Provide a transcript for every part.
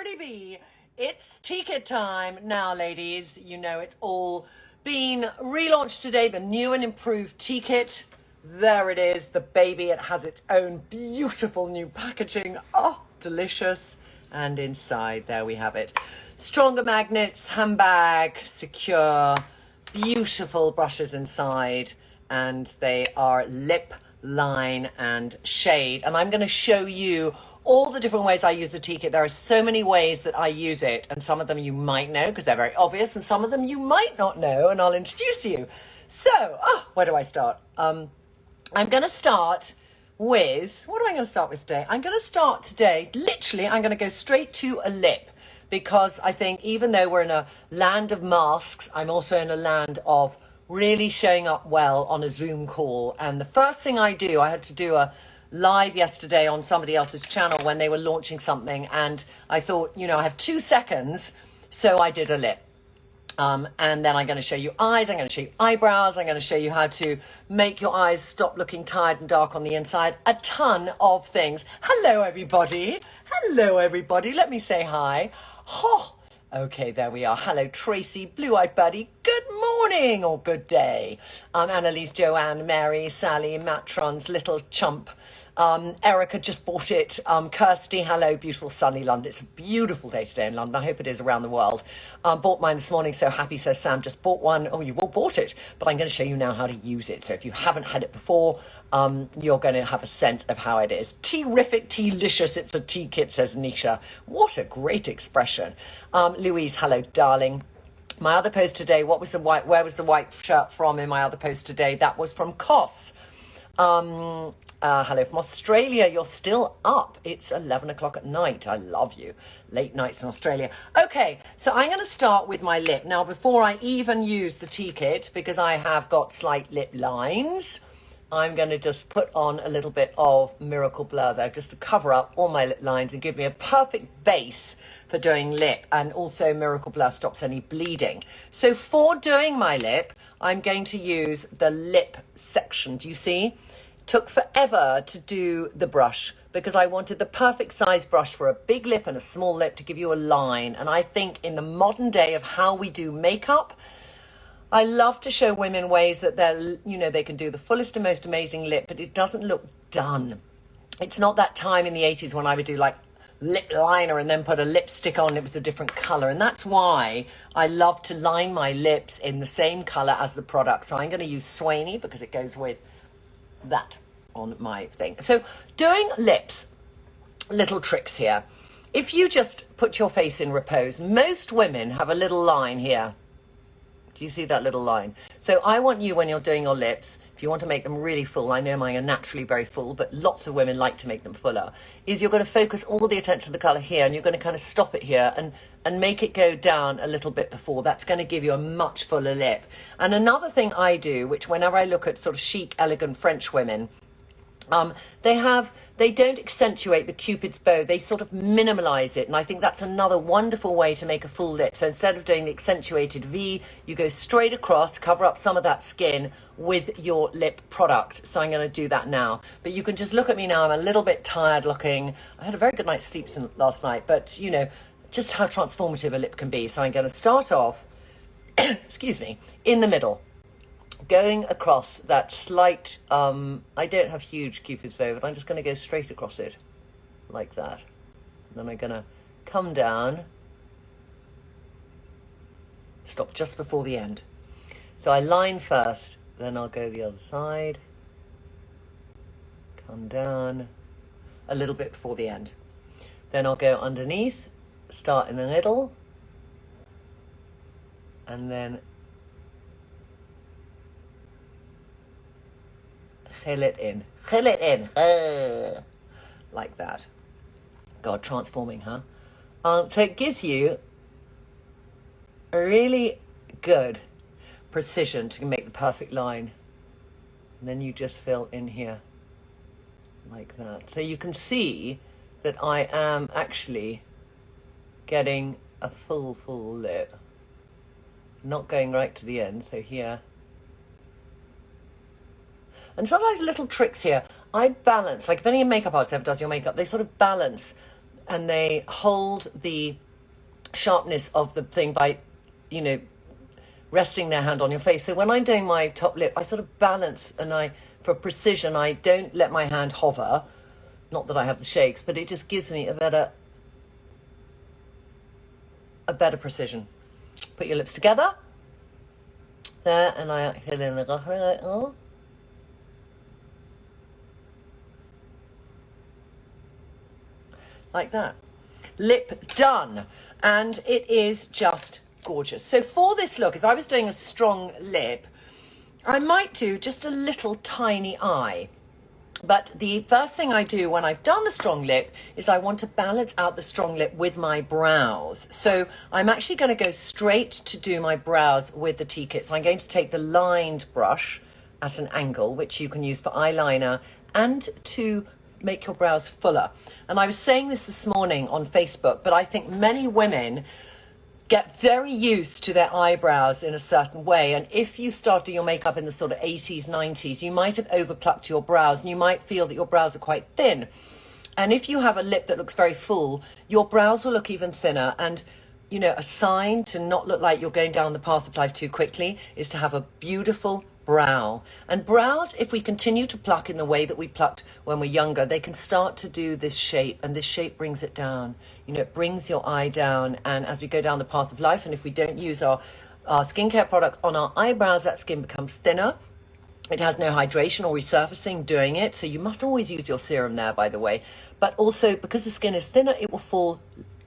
Cardi B. It's ticket time now, ladies. You know it's all been relaunched today, the new and improved ticket. There it is, the baby. It has its own beautiful new packaging. Oh, delicious. And inside, there we have it. Stronger magnets, handbag, secure, beautiful brushes inside. And they are lip, line, and shade. And I'm going to show you all the different ways I use the ticket. There are so many ways that I use it, and some of them you might know because they're very obvious, and some of them you might not know, and I'll introduce you. So, where do I start? I'm going to start with, what am I going to start with today? I'm going to start today, literally, I'm going to go straight to a lip, because I think even though we're in a land of masks, I'm also in a land of really showing up well on a Zoom call. And the first thing I do, I had to do a live yesterday on somebody else's channel when they were launching something, and I thought, you know, I have 2 seconds, so I did a lip. And then I'm going to show you eyes, I'm going to show you eyebrows, I'm going to show you how to make your eyes stop looking tired and dark on the inside. A ton of things. Hello, everybody. Hello, everybody. Let me say hi. Oh, okay, there we are. Hello, Tracy, blue-eyed buddy. Good morning or good day. Annalise, Joanne, Mary, Sally, Matrons, little chump. Erica just bought it. Kirsty, hello, beautiful sunny London. It's a beautiful day today in London. I hope it is around the world. Bought mine this morning, so happy, says Sam. Just bought one. Oh, you've all bought it. But I'm going to show you now how to use it. So if you haven't had it before, you're going to have a sense of how it is. Terrific, delicious. It's a tea kit, says Nisha. What a great expression. Louise, hello, darling. My other post today, where was the white shirt from in my other post today? That was from Koss. Hello from Australia. You're still up. It's 11 o'clock at night. I love you. Late nights in Australia. Okay, so I'm going to start with my lip. Now, before I even use the tea kit, because I have got slight lip lines, I'm going to just put on a little bit of Miracle Blur there, just to cover up all my lip lines and give me a perfect base for doing lip. And also Miracle Blur stops any bleeding. So for doing my lip, I'm going to use the lip section. Do you see? Took forever to do the brush because I wanted the perfect size brush for a big lip and a small lip to give you a line. And I think in the modern day of how we do makeup, I love to show women ways that they can do the fullest and most amazing lip, but it doesn't look done. It's not that time in the 80s when I would do like lip liner and then put a lipstick on, it was a different color. And that's why I love to line my lips in the same color as the product. So I'm going to use Swainy because it goes with that on my thing. So doing lips, little tricks here. If you just put your face in repose, most women have a little line here. Do you see that little line? So I want you, when you're doing your lips, if you want to make them really full, I know mine are naturally very full, but lots of women like to make them fuller, is you're going to focus all the attention to the color here, and you're going to kind of stop it here and make it go down a little bit before. That's going to give you a much fuller lip. And another thing I do, which whenever I look at sort of chic, elegant French women, they don't accentuate the Cupid's bow, they sort of minimalize it. And I think that's another wonderful way to make a full lip. So instead of doing the accentuated V, you go straight across, cover up some of that skin with your lip product. So I'm going to do that now. But you can just look at me now. I'm a little bit tired looking. I had a very good night's sleep last night, but you know, just how transformative a lip can be. So I'm going to start off, excuse me, in the middle. Going across that slight, I don't have huge Cupid's bow, but I'm just going to go straight across it, like that. And then I'm going to come down, stop just before the end. So I line first, then I'll go the other side, come down, a little bit before the end. Then I'll go underneath, start in the middle, and then fill it in, like that. God, transforming, huh? So it gives you a really good precision to make the perfect line. And then you just fill in here, like that. So you can see that I am actually getting a full lip. Not going right to the end, so here. And sometimes little tricks here. I balance, like if any makeup artist ever does your makeup, they sort of balance and they hold the sharpness of the thing by, you know, resting their hand on your face. So when I'm doing my top lip, I sort of balance, and for precision, I don't let my hand hover. Not that I have the shakes, but it just gives me a better precision. Put your lips together. There, and I hit in the like that. Lip done. And it is just gorgeous. So for this look, if I was doing a strong lip, I might do just a little tiny eye. But the first thing I do when I've done the strong lip is I want to balance out the strong lip with my brows. So I'm actually going to go straight to do my brows with the T-Kit. So I'm going to take the lined brush at an angle, which you can use for eyeliner and to make your brows fuller. And I was saying this morning on Facebook, but I think many women get very used to their eyebrows in a certain way. And if you started your makeup in the sort of 80s, 90s, you might have overplucked your brows and you might feel that your brows are quite thin. And if you have a lip that looks very full, your brows will look even thinner. And, you know, a sign to not look like you're going down the path of life too quickly is to have a beautiful brow. And brows, if we continue to pluck in the way that we plucked when we're younger, they can start to do this shape, and this shape brings it down. You know, it brings your eye down. And as we go down the path of life, and if we don't use our skincare products on our eyebrows, that skin becomes thinner. It has no hydration or resurfacing doing it. So you must always use your serum there, by the way. But also, because the skin is thinner, it will fall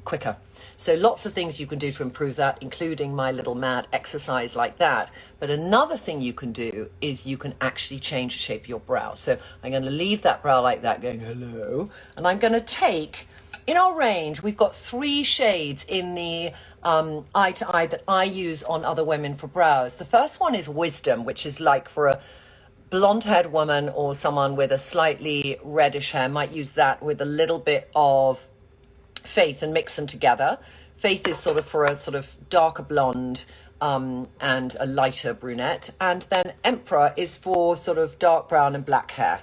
quicker. So lots of things you can do to improve that, including my little mad exercise like that. But another thing you can do is you can actually change the shape of your brow. So I'm going to leave that brow like that, going hello. And I'm going to take, in our range, we've got 3 shades in the eye to eye that I use on other women for brows. The first one is Wisdom, which is like for a blonde-haired woman or someone with a slightly reddish hair, might use that with a little bit of Faith and mix them together. Faith is sort of for a sort of darker blonde and a lighter brunette. And then Emperor is for sort of dark brown and black hair.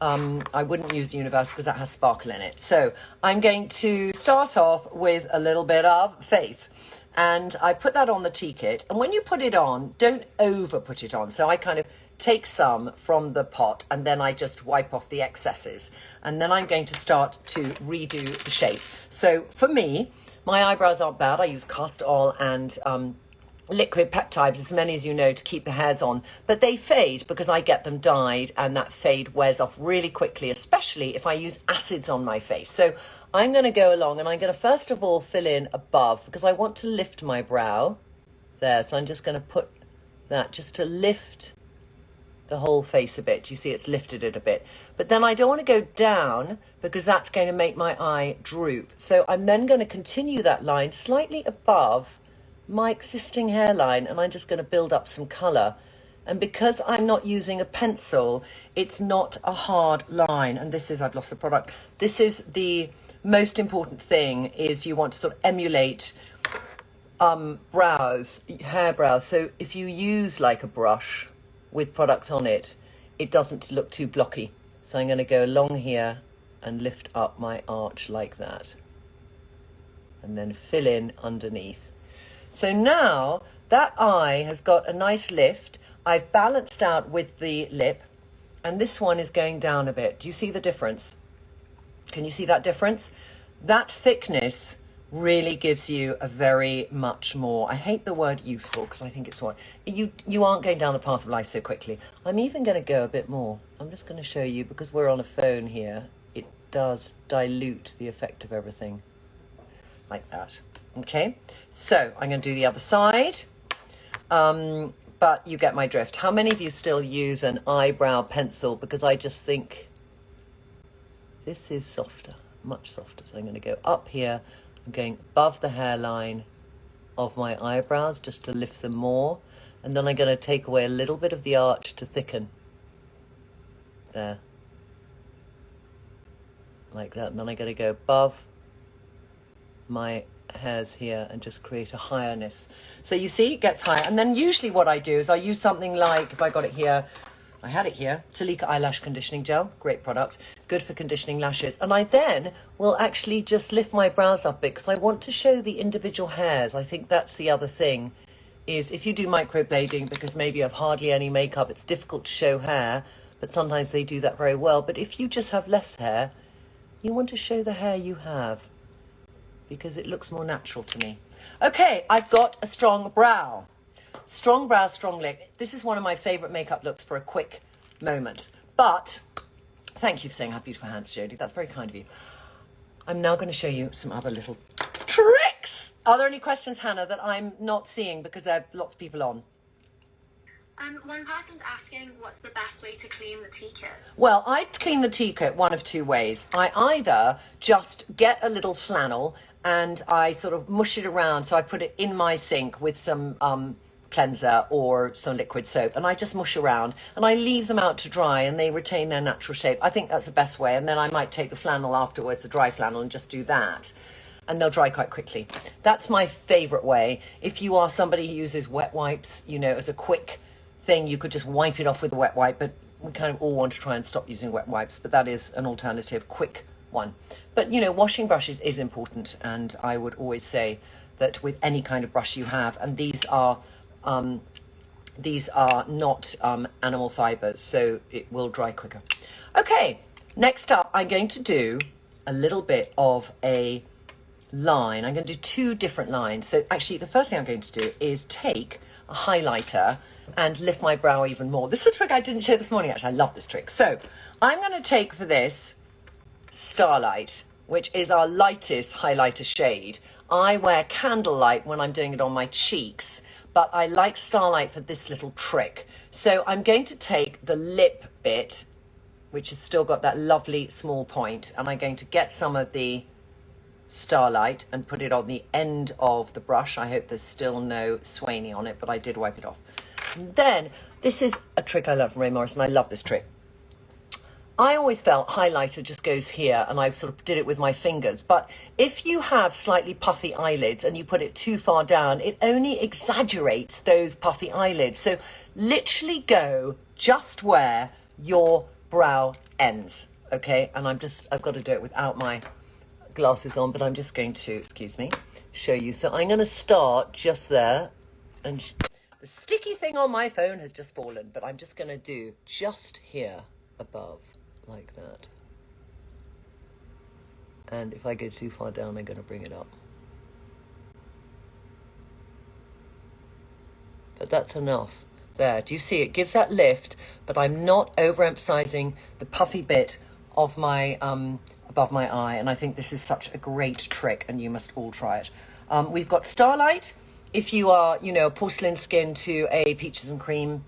I wouldn't use Universe because that has sparkle in it. So I'm going to start off with a little bit of Faith. And I put that on the T-Kit. And when you put it on, don't over put it on. So I kind of take some from the pot and then I just wipe off the excesses. And then I'm going to start to redo the shape. So for me, my eyebrows aren't bad. I use castor oil and liquid peptides, as many as you know, to keep the hairs on. But they fade because I get them dyed, and that fade wears off really quickly, especially if I use acids on my face. So I'm going to go along and I'm going to first of all fill in above because I want to lift my brow there. So I'm just going to put that just to lift the whole face a bit. You see it's lifted it a bit. But then I don't want to go down because that's going to make my eye droop. So I'm then going to continue that line slightly above my existing hairline, and I'm just going to build up some colour. And because I'm not using a pencil, it's not a hard line. And this is, I've lost the product. This is the most important thing, is you want to sort of emulate brows, hair brows. So if you use like a brush with product on it, it doesn't look too blocky. So I'm going to go along here and lift up my arch like that. And then fill in underneath. So now that eye has got a nice lift. I've balanced out with the lip. And this one is going down a bit. Do you see the difference? Can you see that difference? That thickness really gives you a very much more, I hate the word useful because I think it's what, you aren't going down the path of life so quickly. I'm even going to go a bit more. I'm just going to show you, because we're on a phone here, it does dilute the effect of everything like that. Okay, so I'm going to do the other side, but you get my drift. How many of you still use an eyebrow pencil? Because I just think this is softer, much softer. So I'm going to go up here. I'm going above the hairline of my eyebrows just to lift them more. And then I'm going to take away a little bit of the arch to thicken. There. Like that. And then I'm going to go above my hairs here and just create a highness. So you see, it gets higher. And then usually what I do is I use something like, if I got it here, I had it here, Talika Eyelash Conditioning Gel, great product, good for conditioning lashes. And I then will actually just lift my brows up a bit because I want to show the individual hairs. I think that's the other thing, is if you do microblading, because maybe you have hardly any makeup, it's difficult to show hair, but sometimes they do that very well. But if you just have less hair, you want to show the hair you have because it looks more natural to me. Okay, I've got a strong brow. Strong brow, strong lip. This is one of my favorite makeup looks for a quick moment. But thank you for saying I have beautiful hands, Jodie. That's very kind of you. I'm now going to show you some other little tricks. Are there any questions, Hannah, that I'm not seeing because there are lots of people on? One person's asking what's the best way to clean the tea kit? Well, I clean the tea kit one of two ways. I either just get a little flannel and I sort of mush it around. So I put it in my sink with some cleanser or some liquid soap, and I just mush around and I leave them out to dry and they retain their natural shape. I think that's the best way. And then I might take the flannel afterwards, the dry flannel, and just do that. And they'll dry quite quickly. That's my favorite way. If you are somebody who uses wet wipes, you know, as a quick thing, you could just wipe it off with a wet wipe, but we kind of all want to try and stop using wet wipes, but that is an alternative, quick one. But, you know, washing brushes is important, and I would always say that with any kind of brush you have, and these are not animal fibers, so it will dry quicker. Okay, next up, I'm going to do a little bit of a line. I'm going to do two different lines. So actually, the first thing I'm going to do is take a highlighter and lift my brow even more. This is a trick I didn't show this morning, actually. I love this trick. So I'm going to take for this Starlight, which is our lightest highlighter shade. I wear Candlelight when I'm doing it on my cheeks, but I like Starlight for this little trick. So I'm going to take the lip bit, which has still got that lovely small point, and I'm going to get some of the Starlight and put it on the end of the brush. I hope there's still no Swainy on it, but I did wipe it off. And then, this is a trick I learned from Ray Morrison. I love this trick. I always felt highlighter just goes here, and I sort of did it with my fingers. But if you have slightly puffy eyelids and you put it too far down, it only exaggerates those puffy eyelids. So literally go just where your brow ends, okay? And I've got to do it without my glasses on, but I'm just going to, excuse me, show you. So I'm going to start just there, and the sticky thing on my phone has just fallen, but I'm just going to do just here above, like that. And if I go too far down, I'm going to bring it up. But that's enough. There, do you see? It gives that lift, but I'm not overemphasizing the puffy bit of my above my eye, and I think this is such a great trick, and you must all try it. We've got Starlight, if you are, you know, porcelain skin to a peaches and cream.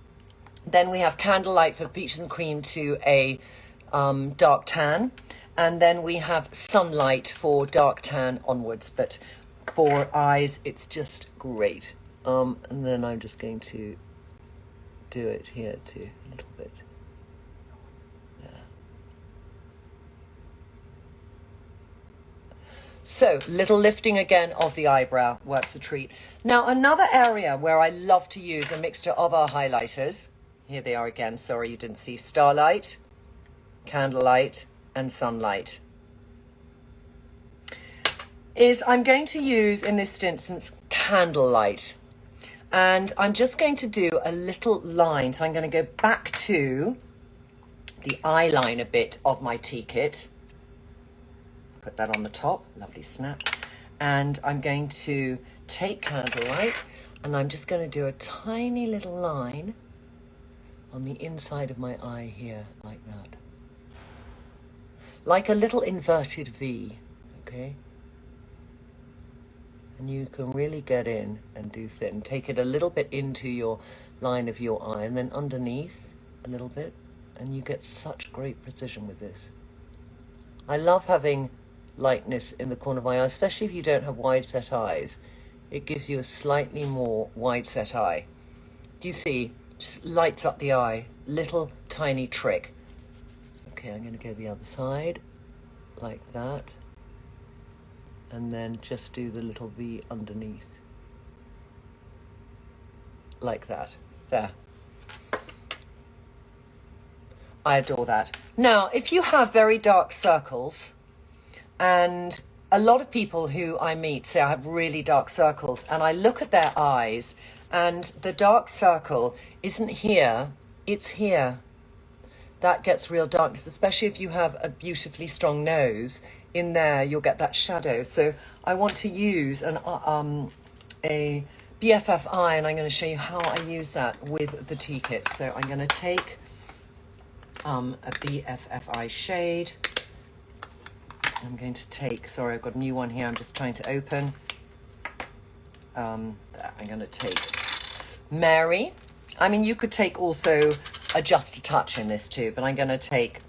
Then we have Candlelight for peaches and cream to a dark tan, and then we have Sunlight for dark tan onwards, but for eyes it's just great. And then I'm just going to do it here too, a little bit. So, little lifting again of the eyebrow works a treat. Now, another area where I love to use a mixture of our highlighters, here they are again, sorry you didn't see, Starlight, Candlelight, and Sunlight, is I'm going to use, in this instance, Candlelight. And I'm just going to do a little line. So I'm going to go back to the eyeliner bit of my tea kit. Put that on the top, lovely snap. And I'm going to take Candlelight, and I'm just going to do a tiny little line on the inside of my eye here, like that. Like a little inverted V, okay? And you can really get in and do thin. Take it a little bit into your line of your eye, and then underneath a little bit, and you get such great precision with this. I love having lightness in the corner of my eye, especially if you don't have wide set eyes. It gives you a slightly more wide set eye. Do you see? Just lights up the eye. Little tiny trick. Okay, I'm going to go the other side like that, and then just do the little V underneath like that. There. I adore that. Now, if you have very dark circles, and a lot of people who I meet say I have really dark circles, and I look at their eyes, and the dark circle isn't here, it's here. That gets real darkness, especially if you have a beautifully strong nose. In there, you'll get that shadow. So I want to use a BFF eye, and I'm going to show you how I use that with the tea kit. So I'm going to take a BFF eye shade. I'm going to take, sorry, I've got a new one here. I'm just trying to open. I'm going to take Mary. I mean, you could take also a Just a Touch in this too, but I'm going to take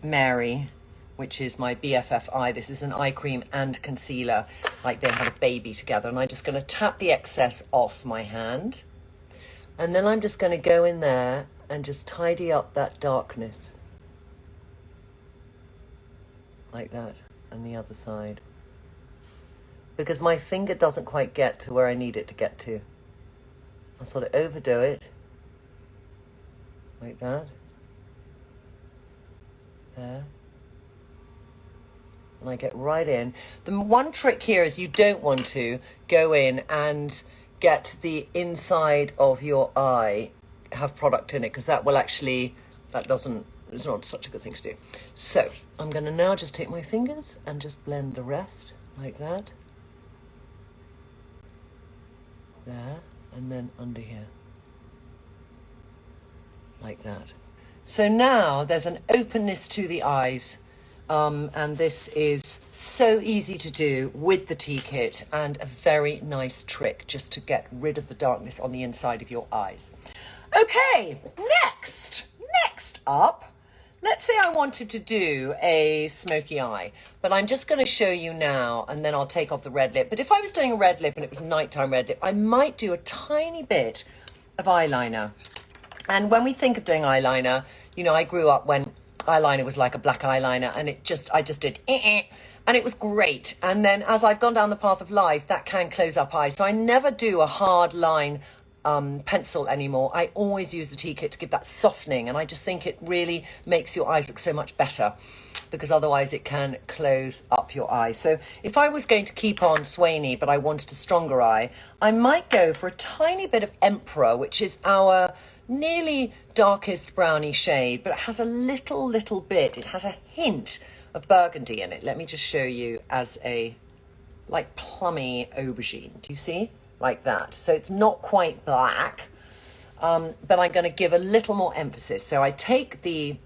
Mary, which is my BFF eye. This is an eye cream and concealer, like they had a baby together. And I'm just going to tap the excess off my hand. And then I'm just going to go in there and just tidy up that darkness. Like that, and the other side. Because my finger doesn't quite get to where I need it to get to. I'll sort of overdo it. Like that. There. And I get right in. The one trick here is you don't want to go in and get the inside of your eye, have product in it, because that will actually, it's not such a good thing to do. So I'm going to now just take my fingers and just blend the rest like that. There, and then under here. Like that. So now there's an openness to the eyes. And this is so easy to do with the tea kit, and a very nice trick just to get rid of the darkness on the inside of your eyes. Okay, next up, let's say I wanted to do a smoky eye, but I'm just going to show you now, and then I'll take off the red lip. But if I was doing a red lip and it was nighttime red lip, I might do a tiny bit of eyeliner. And when we think of doing eyeliner, you know, I grew up when eyeliner was like a black eyeliner, and I just did and it was great. And then as I've gone down the path of life, that can close up eyes. So I never do a hard line pencil anymore. I always use the tea kit to give that softening, and I just think it really makes your eyes look so much better, because otherwise it can close up your eyes. So if I was going to keep on Swainy, but I wanted a stronger eye, I might go for a tiny bit of Emperor, which is our nearly darkest brownie shade, but it has a little bit, it has a hint of burgundy in it. Let me just show you as a like plummy aubergine. Do you see? Like that. So it's not quite black, but I'm going to give a little more emphasis. So I take the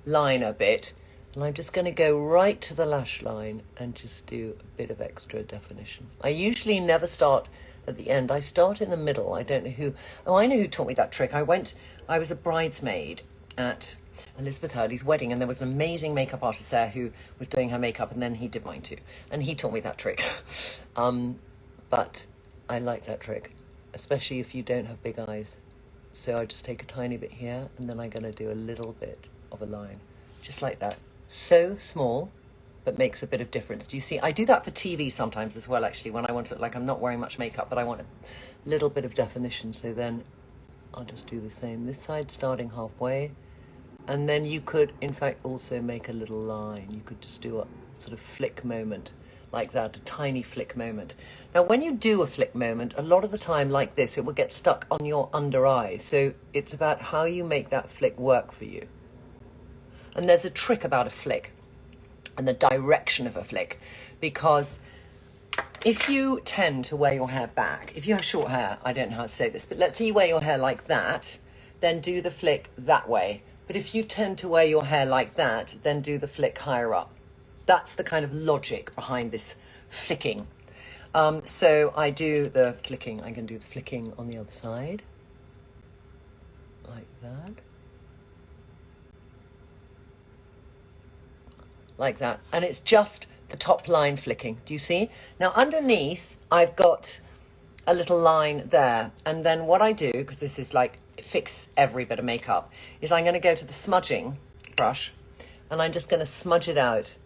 liner bit, and I'm just going to go right to the lash line and just do a bit of extra definition. I usually never start at the end. I start in the middle. I don't know who. Oh, I know who taught me that trick. I was a bridesmaid at Elizabeth Hurley's wedding, and there was an amazing makeup artist there who was doing her makeup, and then he did mine too, and he taught me that trick. But I like that trick, especially if you don't have big eyes. So I just take a tiny bit here, and then I'm going to do a little bit of a line, just like that. So small, but makes a bit of difference. Do you see? I do that for TV sometimes as well, actually, when I want to look like I'm not wearing much makeup, but I want a little bit of definition. So then I'll just do the same. This side starting halfway. And then you could, in fact, also make a little line. You could just do a sort of flick moment like that, a tiny flick moment. Now, when you do a flick moment, a lot of the time like this, it will get stuck on your under eye. So it's about how you make that flick work for you. And there's a trick about a flick and the direction of a flick, because if you tend to wear your hair back, if you have short hair, I don't know how to say this, but let's say you wear your hair like that, then do the flick that way. But if you tend to wear your hair like that, then do the flick higher up. That's the kind of logic behind this flicking. So I do the flicking. I can do the flicking on the other side. Like that. Like that. And it's just the top line flicking. Do you see? Now underneath, I've got a little line there. And then what I do, because this is like fix every bit of makeup, is I'm going to go to the smudging brush, and I'm just going to smudge it out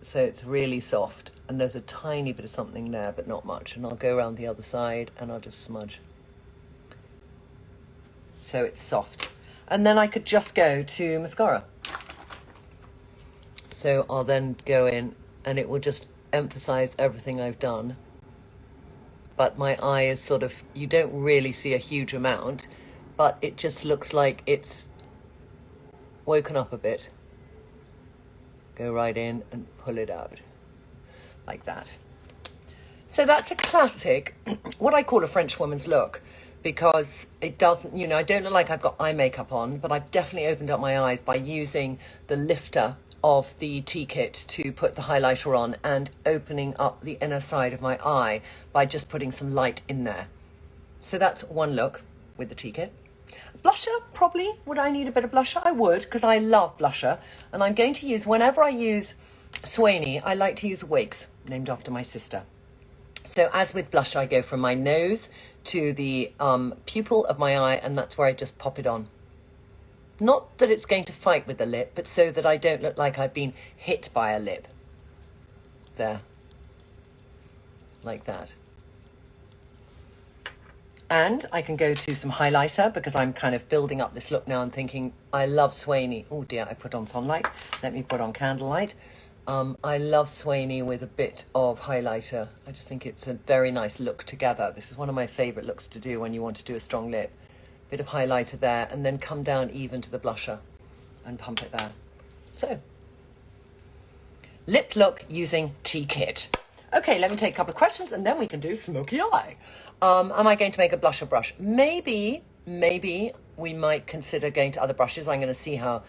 so it's really soft, and there's a tiny bit of something there but not much, and I'll go around the other side and I'll just smudge so it's soft. And then I could just go to mascara. So I'll then go in and it will just emphasize everything I've done. But my eye is sort of, you don't really see a huge amount, but it just looks like it's woken up a bit. Go right in and pull it out like that. So that's a classic, what I call a French woman's look, because it doesn't, you know, I don't look like I've got eye makeup on, but I've definitely opened up my eyes by using the lifter of the tea kit to put the highlighter on and opening up the inner side of my eye by just putting some light in there. So that's one look with the tea kit. Blusher, probably. Would I need a bit of blusher? I would, because I love blusher. And I'm going to use, whenever I use Swainy, I like to use Wiggs, named after my sister. So as with blush, I go from my nose to the pupil of my eye, and that's where I just pop it on. Not that it's going to fight with the lip, but so that I don't look like I've been hit by a lip. There. Like that. And I can go to some highlighter because I'm kind of building up this look now and thinking, I love Swainy. Oh dear, I put on Sunlight. Let me put on Candlelight. I love Swainy with a bit of highlighter. I just think it's a very nice look together. This is one of my favourite looks to do when you want to do a strong lip. Bit of highlighter there, and then come down even to the blusher and pump it there. So, lip look using tea kit. Okay, let me take a couple of questions and then we can do Smoky Eye. Am I going to make a blusher brush? Maybe we might consider going to other brushes. I'm going to see how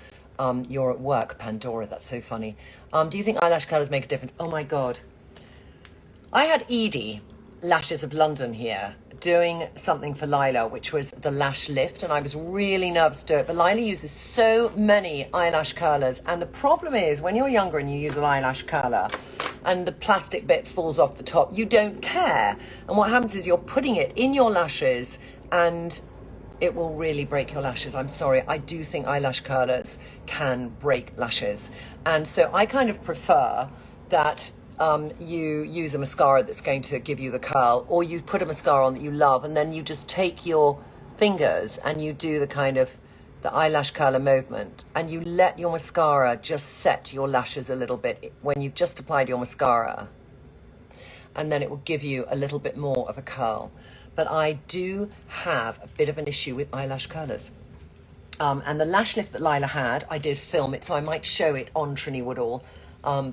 you're at work, Pandora. That's so funny. Do you think eyelash colours make a difference? Oh my God. I had Edie, Lashes of London here, doing something for Lila, which was the lash lift, and I was really nervous to do it, but Lila uses so many eyelash curlers, and the problem is when you're younger and you use an eyelash curler and the plastic bit falls off the top, you don't care, and what happens is you're putting it in your lashes and it will really break your lashes. I'm sorry, I do think eyelash curlers can break lashes, and so I kind of prefer that you use a mascara that's going to give you the curl, or you put a mascara on that you love, and then you just take your fingers and you do the kind of the eyelash curler movement, and you let your mascara just set your lashes a little bit when you've just applied your mascara, and then it will give you a little bit more of a curl. But I do have a bit of an issue with eyelash curlers. And the lash lift that Lila had, I did film it, so I might show it on Trinny Woodall.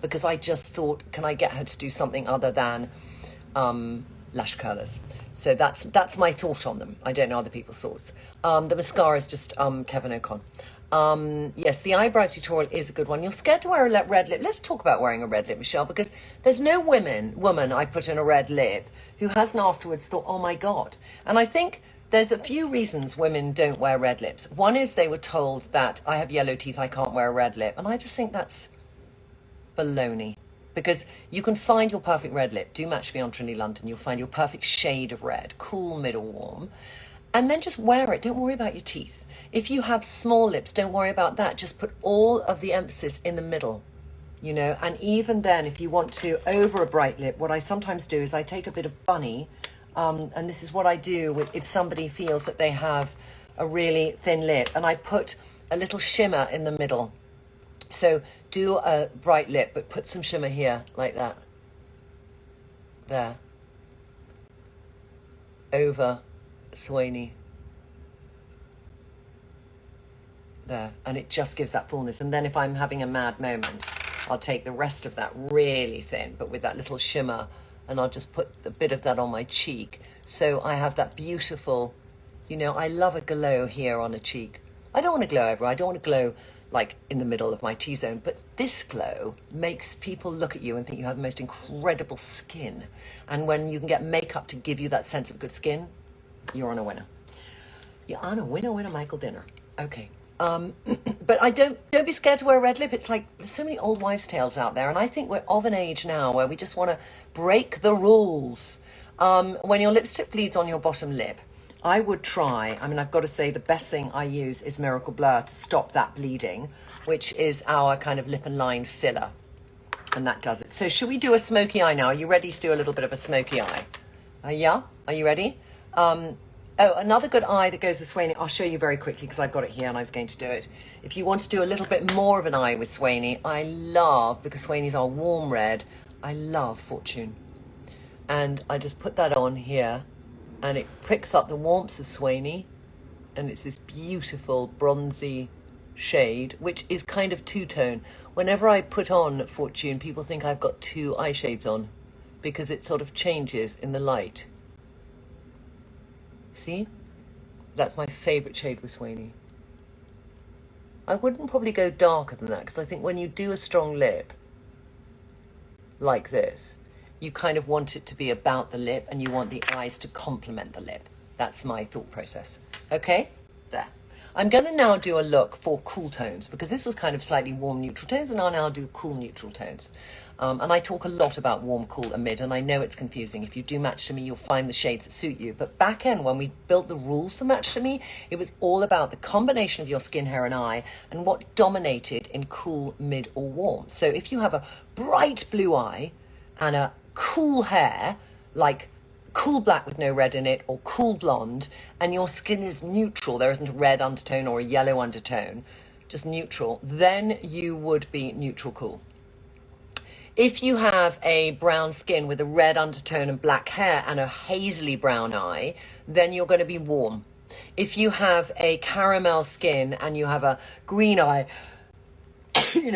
Because I just thought, can I get her to do something other than lash curlers? So that's my thought on them. I don't know other people's thoughts. The mascara is just Kevin O'Con. Yes, the eyebrow tutorial is a good one. You're scared to wear a red lip. Let's talk about wearing a red lip, Michelle, because there's no woman I put in a red lip who hasn't afterwards thought, oh my God. And I think there's a few reasons women don't wear red lips. One is they were told that I have yellow teeth, I can't wear a red lip. And I just think that's baloney, because you can find your perfect red lip. Do match me on Trinny London. You'll find your perfect shade of red, cool, middle, warm, and then just wear it. Don't worry about your teeth. If you have small lips, don't worry about that. Just put all of the emphasis in the middle, you know. And even then, if you want to over a bright lip, what I sometimes do is I take a bit of bunny, and this is what I do with if somebody feels that they have a really thin lip, and I put a little shimmer in the middle. So do a bright lip, but put some shimmer here, like that. There. Over Swainy. There. And it just gives that fullness. And then if I'm having a mad moment, I'll take the rest of that really thin, but with that little shimmer, and I'll just put a bit of that on my cheek. So I have that beautiful, you know, I love a glow here on a cheek. I don't want to glow everywhere. I don't want to glow like in the middle of my T-zone, but this glow makes people look at you and think you have the most incredible skin. And when you can get makeup to give you that sense of good skin, you're on a winner. You're on a winner, Michael Dinner. Okay. But I don't be scared to wear a red lip. It's like there's so many old wives' tales out there, and I think we're of an age now where we just want to break the rules. When your lipstick bleeds on your bottom lip, I would try, I mean, I've got to say the best thing I use is Miracle Blur to stop that bleeding, which is our kind of lip and line filler. And that does it. So should we do a smoky eye now? Are you ready to do a little bit of a smoky eye? Yeah? Are you ready? Oh, another good eye that goes with Swainy, I'll show you very quickly because I've got it here and I was going to do it. If you want to do a little bit more of an eye with Swainy, I love, because Swainy's are warm red, I love Fortune. And I just put that on here and it picks up the warmth of Swainy, and it's this beautiful bronzy shade, which is kind of two-tone. Whenever I put on Fortune, people think I've got two eye shades on because it sort of changes in the light. See? That's my favourite shade with Swainy. I wouldn't probably go darker than that because I think when you do a strong lip like this, you kind of want it to be about the lip and you want the eyes to complement the lip. That's my thought process. Okay? There. I'm going to now do a look for cool tones because this was kind of slightly warm neutral tones and I'll now do cool neutral tones. And I talk a lot about warm, cool, and mid, and I know it's confusing. If you do Match to Me, you'll find the shades that suit you. But back end, when we built the rules for Match to Me, it was all about the combination of your skin, hair, and eye, and what dominated in cool, mid, or warm. So if you have a bright blue eye and a cool hair, like cool black with no red in it, or cool blonde, and your skin is neutral, there isn't a red undertone or a yellow undertone, just neutral, then you would be neutral cool. If you have a brown skin with a red undertone and black hair and a hazily brown eye, then you're going to be warm. If you have a caramel skin and you have a green eye,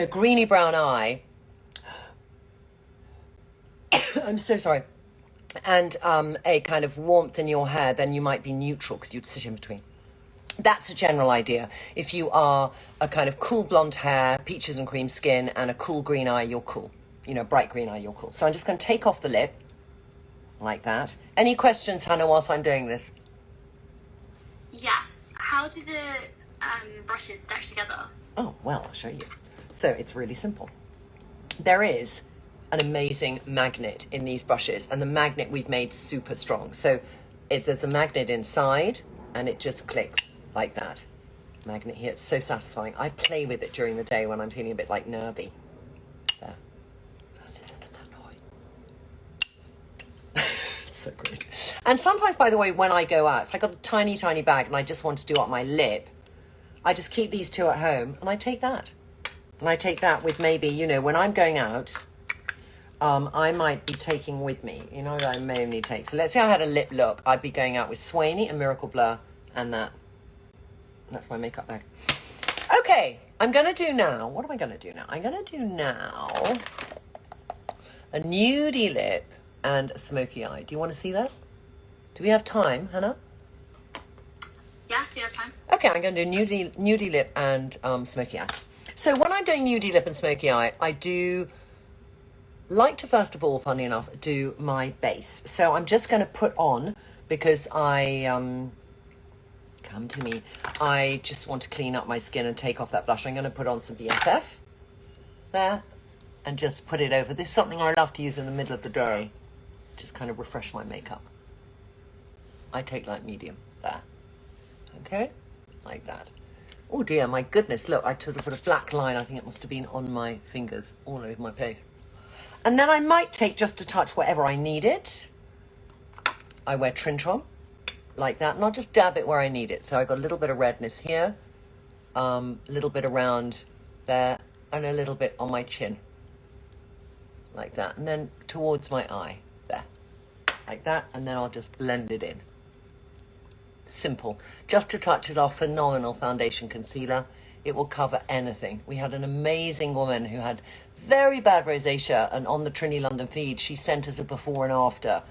greeny brown eye, I'm so sorry, and a kind of warmth in your hair, then you might be neutral because you'd sit in between. That's a general idea. If you are a kind of cool blonde hair, peaches and cream skin, and a cool green eye, you're cool. Bright green eye, you're cool. So I'm just going to take off the lip like that. Any questions, Hannah, whilst I'm doing this? Yes. How do the brushes stack together? Oh, well, I'll show you. So it's really simple. There is an amazing magnet in these brushes, and the magnet we've made super strong. So there's a magnet inside, and it just clicks like that. Magnet here, it's so satisfying. I play with it during the day when I'm feeling a bit like nervy. There. Listen to that noise. So great. And sometimes, by the way, when I go out, if I got a tiny, tiny bag and I just want to do up my lip, I just keep these two at home and I take that. And I take that with maybe, when I'm going out, I might be taking with me, what I may only take. So let's say I had a lip look. I'd be going out with Swainy and Miracle Blur and that. And that's my makeup bag. Okay, I'm going to do now. What am I going to do now? I'm going to do now a nudie lip and a smoky eye. Do you want to see that? Do we have time, Hannah? Yes, you have time. Okay, I'm going to do nudie lip and smoky eye. So when I'm doing nudie lip and smoky eye, I do like to, first of all, funny enough, do my base. So I'm just going to put on, because I I just want to clean up my skin and take off that blush. I'm going to put on some BFF there and just put it over. This is something I love to use in the middle of the day, just kind of refresh my makeup. I take light medium there. Okay, like that. Oh dear, my goodness, look, I sort of put a black line. I think it must have been on my fingers, all over my face. And then I might take just a touch wherever I need it. I wear Trintron, like that, and I'll just dab it where I need it. So I got a little bit of redness here, a little bit around there, and a little bit on my chin, like that. And then towards my eye, there, like that, and then I'll just blend it in. Simple. Just a Touch is our phenomenal foundation concealer. It will cover anything. We had an amazing woman who had very bad rosacea, and on the Trinny London feed, she sent us a before and after.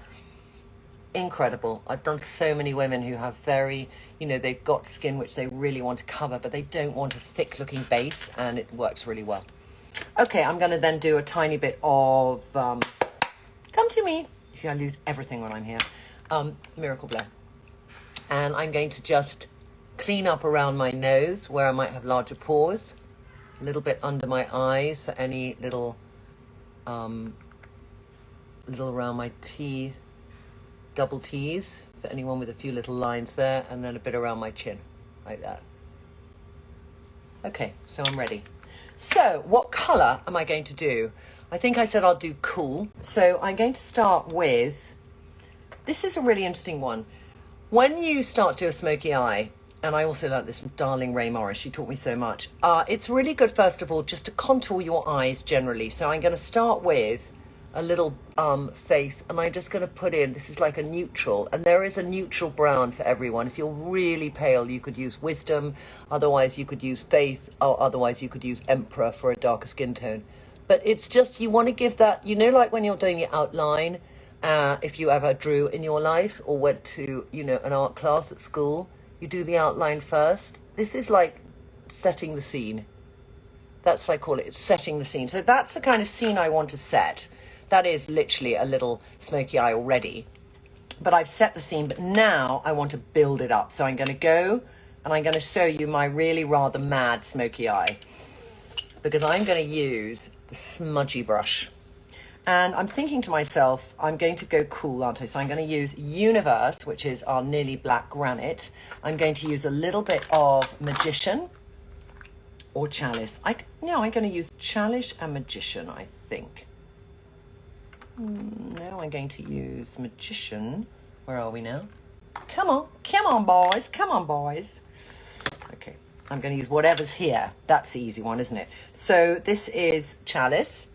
Incredible. I've done so many women who have very, they've got skin which they really want to cover, but they don't want a thick looking base, and it works really well. Okay, I'm going to then do a tiny bit of, come to me. You see, I lose everything when I'm here. Miracle Blur. And I'm going to just clean up around my nose where I might have larger pores, a little bit under my eyes for any little around my double T's for anyone with a few little lines there, and then a bit around my chin, like that. Okay, so I'm ready. So what colour am I going to do? I think I said I'll do cool. So I'm going to start with, this is a really interesting one. When you start to do a smoky eye, and I also learned this from darling Ray Morris, she taught me so much, it's really good, first of all, just to contour your eyes generally. So I'm going to start with a little Faith, and I'm just going to put in, this is like a neutral, and there is a neutral brown for everyone. If you're really pale, you could use Wisdom, otherwise you could use Faith, or otherwise you could use Emperor for a darker skin tone. But it's just, you want to give that, you know, like when you're doing your outline, if you ever drew in your life or went to, you know, an art class at school, you do the outline first. This is like setting the scene. That's what I call it. It's setting the scene. So that's the kind of scene I want to set. That is literally a little smoky eye already. But I've set the scene, but now I want to build it up. So I'm going to go and I'm going to show you my really rather mad smoky eye, because I'm going to use the smudgy brush. And I'm thinking to myself, I'm going to go cool, aren't I? So I'm going to use Universe, which is our nearly black granite. I'm going to use a little bit of Magician or Chalice. I'm going to use Chalice and Magician, I think. No, I'm going to use Magician. Where are we now? Come on, boys. Come on, boys. Okay, I'm going to use whatever's here. That's the easy one, isn't it? So this is Chalice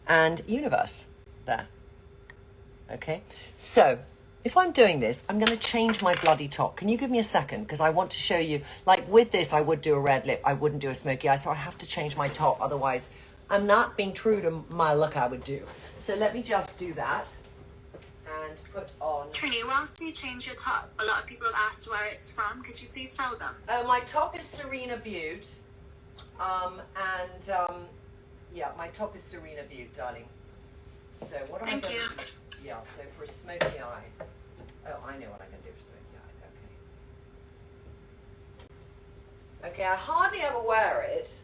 and Universe there. Okay, so if I'm doing this, I'm going to change my bloody top. Can you give me a second? Because I want to show you, like with this, I would do a red lip. I wouldn't do a smoky eye, so I have to change my top. Otherwise, I'm not being true to my look I would do. So let me just do that and put on... Trinny, whilst you change your top, a lot of people have asked where it's from. Could you please tell them? Oh, my top is Serena Bute. Yeah, my top is Serena Bute, darling. So what am I going to do? Yeah, so for a smoky eye. Oh, I know what I'm going to do for smoky eye. Okay. Okay, I hardly ever wear it,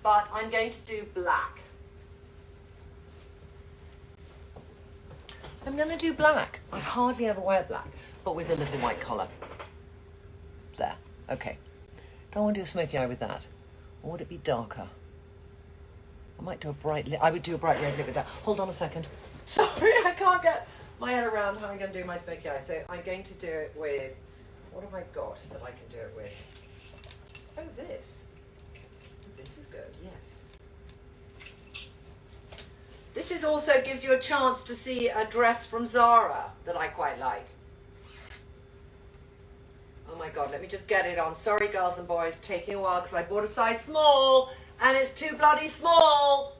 but I'm going to do black. I'm going to do black. I hardly ever wear black, but with a little white collar. There. Okay. Don't want to do a smoky eye with that. Or would it be darker? I might do a bright lip. I would do a bright red lip with that. Hold on a second. Sorry, I can't get my head around how I'm going to do my smoky eye. So I'm going to do it with... What have I got that I can do it with? Oh, this. This is good, yes. This is also gives you a chance to see a dress from Zara that I quite like. Oh my God, let me just get it on. Sorry, girls and boys, taking a while because I bought a size small and it's too bloody small.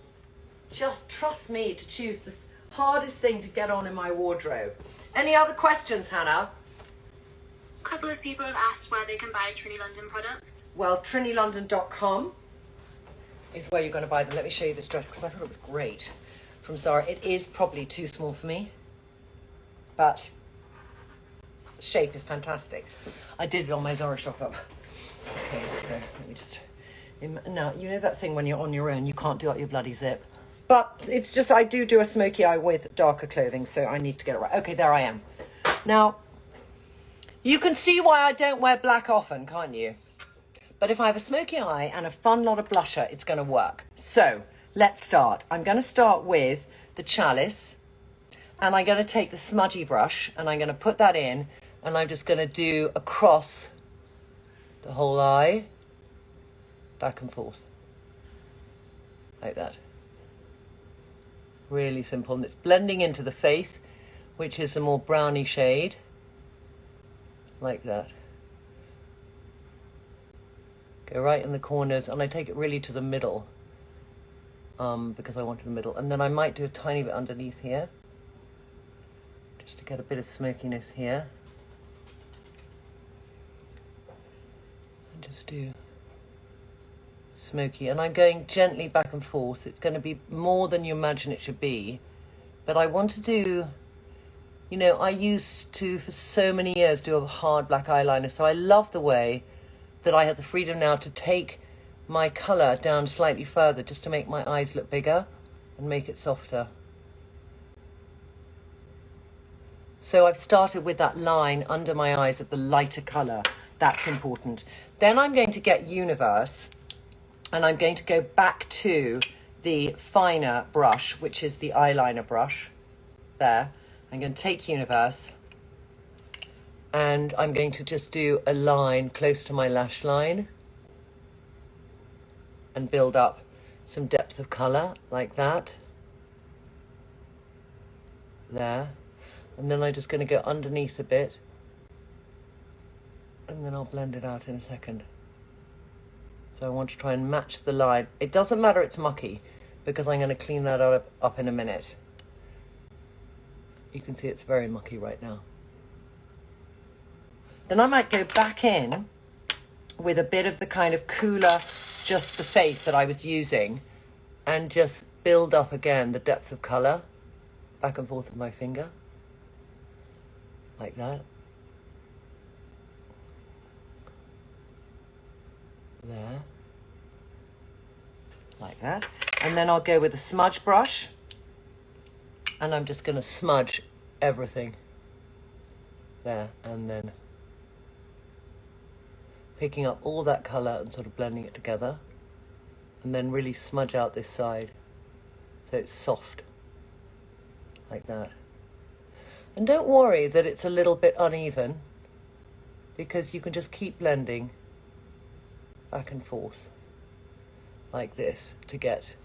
Just trust me to choose the hardest thing to get on in my wardrobe. Any other questions, Hannah? A couple of people have asked where they can buy Trinny London products. Well, trinnylondon.com is where you're going to buy them. Let me show you this dress because I thought it was great from Zara. It is probably too small for me, but the shape is fantastic. I did it on my Zara shop up. Okay, so let me just... Now, you know that thing when you're on your own, you can't do up your bloody zip. But it's just, I do a smoky eye with darker clothing, so I need to get it right. Okay, there I am. Now, you can see why I don't wear black often, can't you? But if I have a smoky eye and a fun lot of blusher, it's going to work. So, let's start. I'm going to start with the Chalice, and I'm going to take the smudgy brush, and I'm going to put that in, and I'm just going to do across the whole eye, back and forth, like that. Really simple, and it's blending into the Faith, which is a more browny shade, like that. Go right in the corners, and I take it really to the middle, because I wanted the middle, and then I might do a tiny bit underneath here, just to get a bit of smokiness here, and just do smoky, and I'm going gently back and forth. It's going to be more than you imagine it should be, but I want to do, you know, I used to for so many years do a hard black eyeliner, so I love the way that I have the freedom now to take my colour down slightly further just to make my eyes look bigger and make it softer. So I've started with that line under my eyes of the lighter colour. That's important. Then I'm going to get Universe, and I'm going to go back to the finer brush, which is the eyeliner brush. There. I'm going to take Universe, And I'm going to just do a line close to my lash line and build up some depth of colour like that. There. And then I'm just going to go underneath a bit. And then I'll blend it out in a second. So I want to try and match the line. It doesn't matter it's mucky, because I'm going to clean that up in a minute. You can see it's very mucky right now. Then I might go back in with a bit of the kind of cooler, just the face that I was using, and just build up again the depth of colour, back and forth with my finger, like that. There. Like that. And then I'll go with a smudge brush, and I'm just going to smudge everything. There, and then picking up all that colour and sort of blending it together, and then really smudge out this side so it's soft, like that. And don't worry that it's a little bit uneven, because you can just keep blending back and forth like this to get...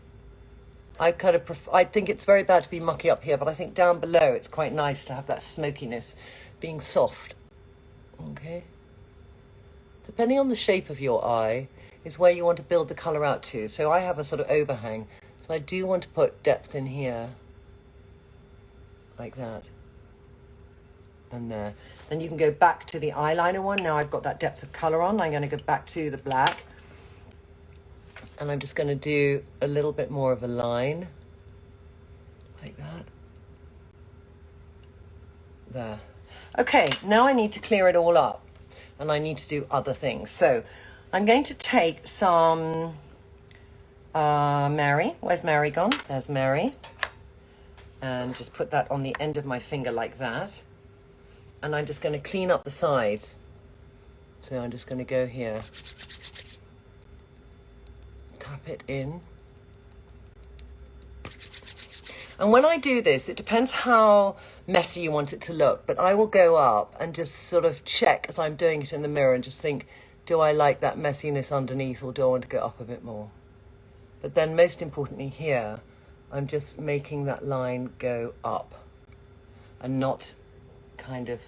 I think it's very bad to be mucky up here, but I think down below it's quite nice to have that smokiness being soft. Okay? Depending on the shape of your eye is where you want to build the colour out to. So I have a sort of overhang, so I do want to put depth in here, like that, and there. Then you can go back to the eyeliner one. Now I've got that depth of colour on, I'm going to go back to the black, and I'm just going to do a little bit more of a line, like that. There. Okay, now I need to clear it all up, and I need to do other things. So I'm going to take some Mary. Where's Mary gone? There's Mary. And just put that on the end of my finger like that. And I'm just going to clean up the sides. So I'm just going to go here. Tap it in. And when I do this, it depends how messy you want it to look, but I will go up and just sort of check as I'm doing it in the mirror and just think, do I like that messiness underneath, or do I want to go up a bit more? But then most importantly here, I'm just making that line go up and not kind of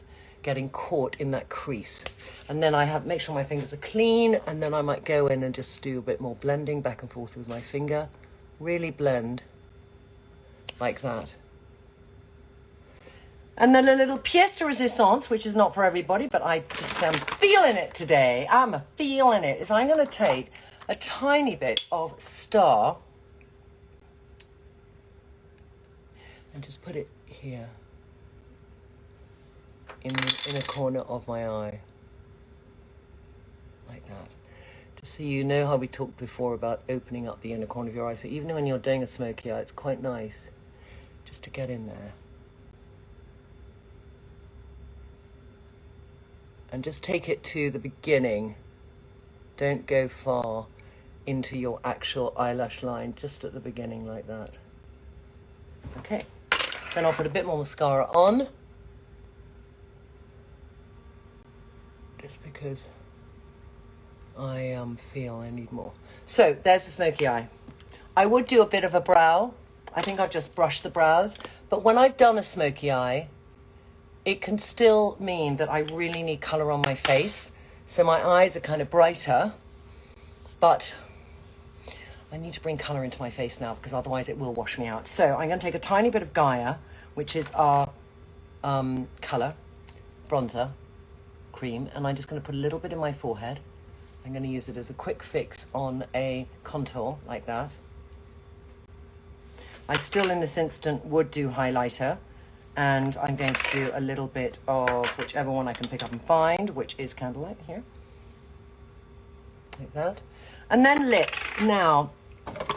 getting caught in that crease. And then make sure my fingers are clean, and then I might go in and just do a bit more blending back and forth with my finger. Really blend. Like that. And then a little pièce de résistance, which is not for everybody, but I just am feeling it today. I'm feeling it. Is I'm going to take a tiny bit of Star and just put it here in a corner of my eye, like that. Just so you know how we talked before about opening up the inner corner of your eye. So even when you're doing a smoky eye, it's quite nice just to get in there. And just take it to the beginning. Don't go far into your actual eyelash line, just at the beginning like that. Okay, then I'll put a bit more mascara on. Just because I feel I need more. So there's the smoky eye. I would do a bit of a brow. I think I'll just brush the brows. But when I've done a smoky eye, it can still mean that I really need colour on my face. So my eyes are kind of brighter, but I need to bring colour into my face now, because otherwise it will wash me out. So I'm going to take a tiny bit of Gaia, which is our colour, bronzer, cream, and I'm just going to put a little bit in my forehead. I'm going to use it as a quick fix on a contour like that. I still, in this instant, would do highlighter, and I'm going to do a little bit of whichever one I can pick up and find, which is Candlelight here, like that. And then lips. Now,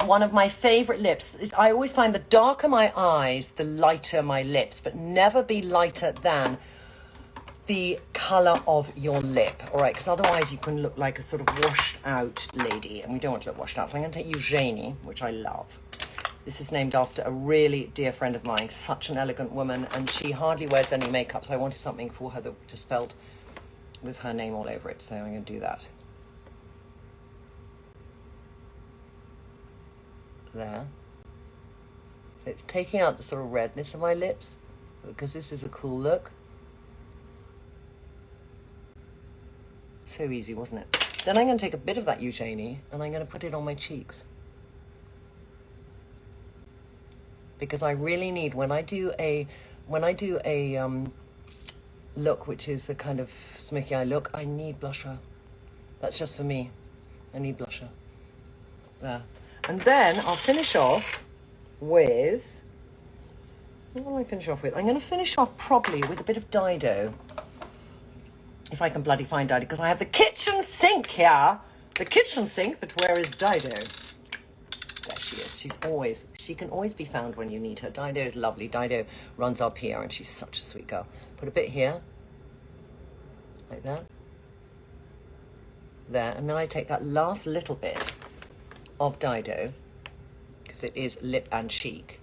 one of my favorite lips is, I always find the darker my eyes, the lighter my lips, but never be lighter than the color of your lip, all right? Because otherwise you can look like a sort of washed out lady, and we don't want to look washed out. So I'm going to take Eugenie, which I love. This is named after a really dear friend of mine, such an elegant woman, and she hardly wears any makeup, so I wanted something for her that just felt with her name all over it, so I'm going to do that. There. So it's taking out the sort of redness of my lips, because this is a cool look. So easy, wasn't it? Then I'm going to take a bit of that Eugenie and I'm going to put it on my cheeks. Because I really need, when I do a look which is a kind of smoky eye look, I need blusher. That's just for me. I need blusher. There. And then I'll finish off with, what will I finish off with? I'm going to finish off probably with a bit of Dido. If I can bloody find Dido, because I have the kitchen sink here. The kitchen sink, but where is Dido? There she is. She can always be found when you need her. Dido is lovely. Dido runs up here and she's such a sweet girl. Put a bit here, like that. There, and then I take that last little bit of Dido, because it is lip and cheek,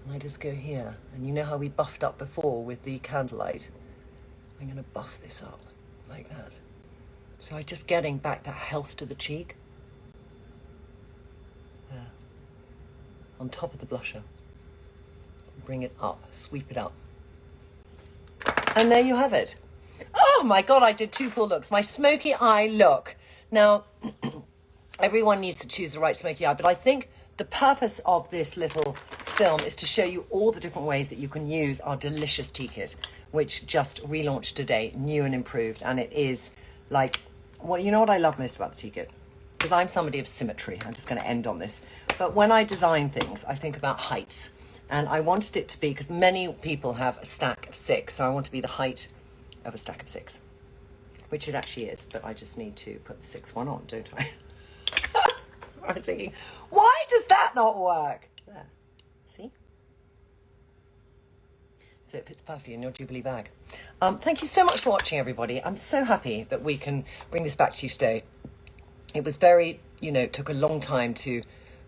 and I just go here. And you know how we buffed up before with the Candlelight? I'm going to buff this up like that. So I'm just getting back that health to the cheek. There. On top of the blusher. Bring it up, sweep it up. And there you have it. Oh my God, I did 2 full looks. My smoky eye look. Now, everyone needs to choose the right smoky eye, but I think the purpose of this little film is to show you all the different ways that you can use our delicious tea kit, which just relaunched today, new and improved. And it is like, well, you know what I love most about the tea kit? Because I'm somebody of symmetry. I'm just going to end on this. But when I design things, I think about heights. And I wanted it to be, because many people have a stack of 6, so I want to be the height of a stack of 6, which it actually is, but I just need to put the 6th one on, don't I? I was thinking, why does that not work? There, see? So it fits perfectly in your Jubilee bag. Thank you so much for watching, everybody. I'm so happy that we can bring this back to you today. It was very, it took a long time to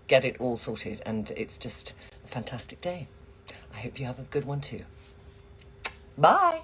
get it all sorted, and it's just a fantastic day. I hope you have a good one too. Bye.